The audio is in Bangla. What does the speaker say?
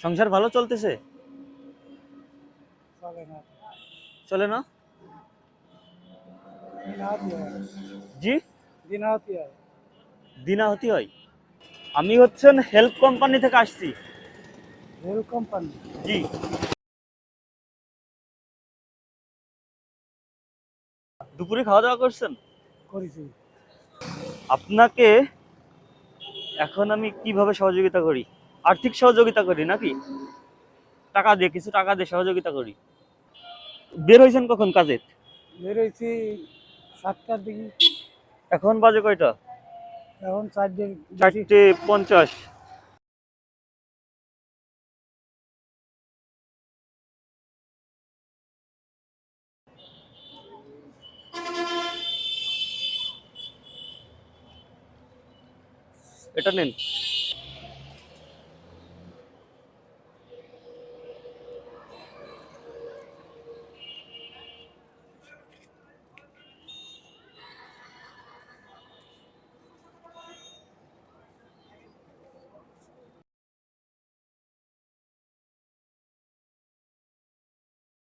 সংসার ভালো চলতেছে? চলে না। চলে না? দিন আহাতি হয়। জি? দিন আহাতি হয়। দিনাহতি হয়? আমি হচ্ছেন হেল্প কোম্পানি থেকে আসছি। Rail company. জি। দুপুরে খাওয়া দাওয়া করছেন? করেছি। আপনাকে এখন আমি কিভাবে সহযোগিতা করি? আর্থিক সহযোগিতা করি নাকি? টাকা দিয়ে, কিছু টাকা দিয়ে সহযোগিতা করি। বের হয়েছেন কখন কাজে? বেরোইছি 7টার দিকে। এখন বাজে কয়টা? এখন 4 দিন বেশি। 4:50। এটা নেন।